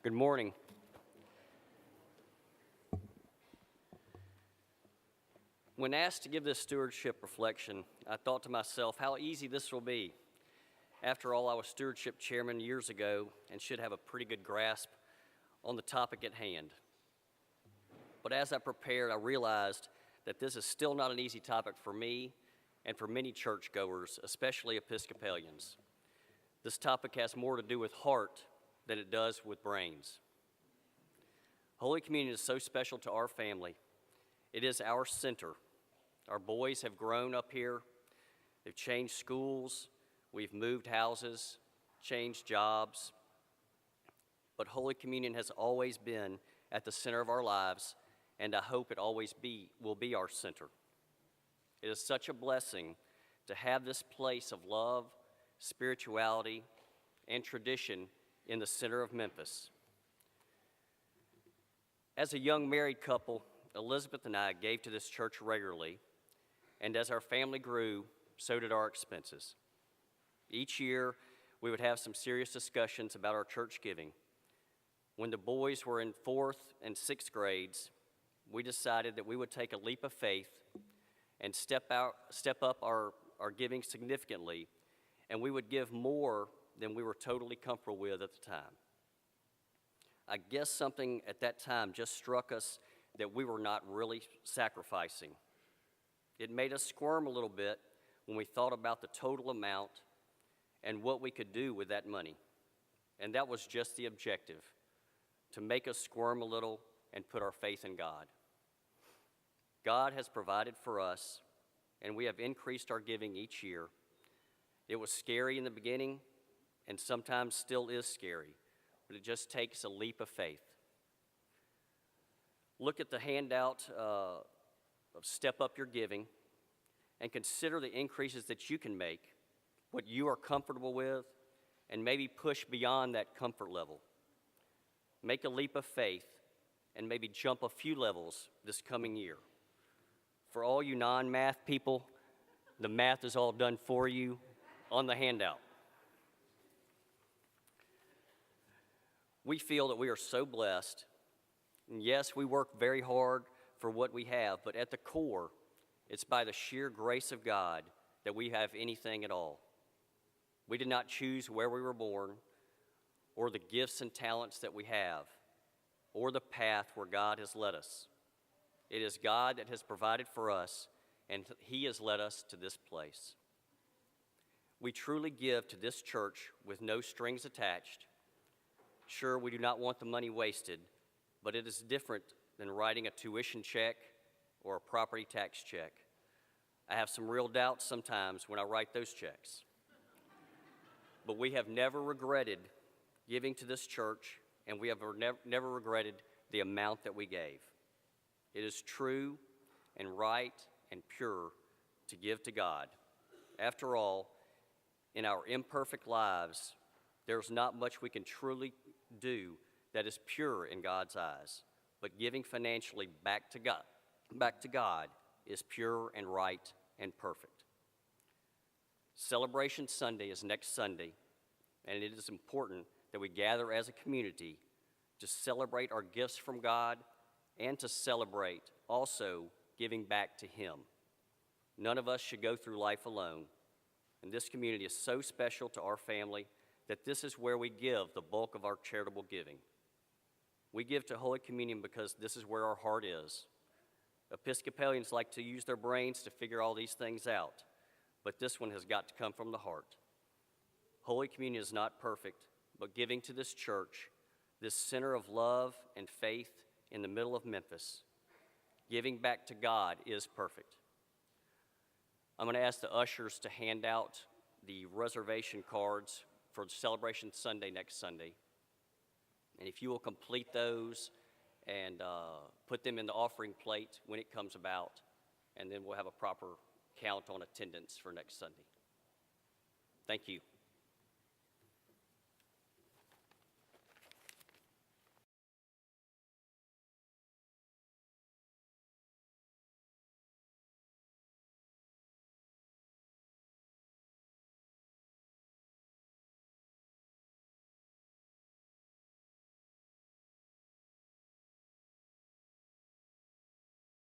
Good morning. When asked to give this stewardship reflection, I thought to myself how easy this will be. After all, I was stewardship chairman years ago and should have a pretty good grasp on the topic at hand. But as I prepared, I realized that this is still not an easy topic for me and for many churchgoers, especially Episcopalians. This topic has more to do with heart than it does with brains. Holy Communion is so special to our family. It is our center. Our boys have grown up here. They've changed schools. We've moved houses, changed jobs. But Holy Communion has always been at the center of our lives, and I hope it always will be our center. It is such a blessing to have this place of love, spirituality, and tradition in the center of Memphis. As a young married couple, Elizabeth and I gave to this church regularly, and as our family grew, so did our expenses. Each year, we would have some serious discussions about our church giving. When the boys were in 4th and 6th grades, we decided that we would take a leap of faith and step up our giving significantly, and we would give more than we were totally comfortable with at the time. I guess something at that time just struck us that we were not really sacrificing. It made us squirm a little bit when we thought about the total amount and what we could do with that money. And that was just the objective, to make us squirm a little and put our faith in God. God has provided for us, and we have increased our giving each year. It was scary in the beginning, and sometimes still is scary, but it just takes a leap of faith. Look at the handout of Step Up Your Giving and consider the increases that you can make, what you are comfortable with, and maybe push beyond that comfort level. Make a leap of faith and maybe jump a few levels this coming year. For all you non-math people, the math is all done for you on the handout. We feel that we are so blessed. And yes, we work very hard for what we have, but at the core, it's by the sheer grace of God that we have anything at all. We did not choose where we were born, or the gifts and talents that we have, or the path where God has led us. It is God that has provided for us, and He has led us to this place. We truly give to this church with no strings attached. Sure, we do not want the money wasted, but it is different than writing a tuition check or a property tax check. I have some real doubts sometimes when I write those checks. But we have never regretted giving to this church, and we have never regretted the amount that we gave. It is true and right and pure to give to God. After all, in our imperfect lives, there's not much we can truly do that is pure in God's eyes, but giving financially back to God is pure and right and perfect. Celebration Sunday is next Sunday, and it is important that we gather as a community to celebrate our gifts from God and to celebrate also giving back to Him. None of us should go through life alone, and this community is so special to our family that this is where we give the bulk of our charitable giving. We give to Holy Communion because this is where our heart is. Episcopalians like to use their brains to figure all these things out, but this one has got to come from the heart. Holy Communion is not perfect, but giving to this church, this center of love and faith in the middle of Memphis, giving back to God is perfect. I'm going to ask the ushers to hand out the reservation cards for Celebration Sunday next Sunday. And if you will complete those and put them in the offering plate when it comes about, and then we'll have a proper count on attendance for next Sunday. Thank you.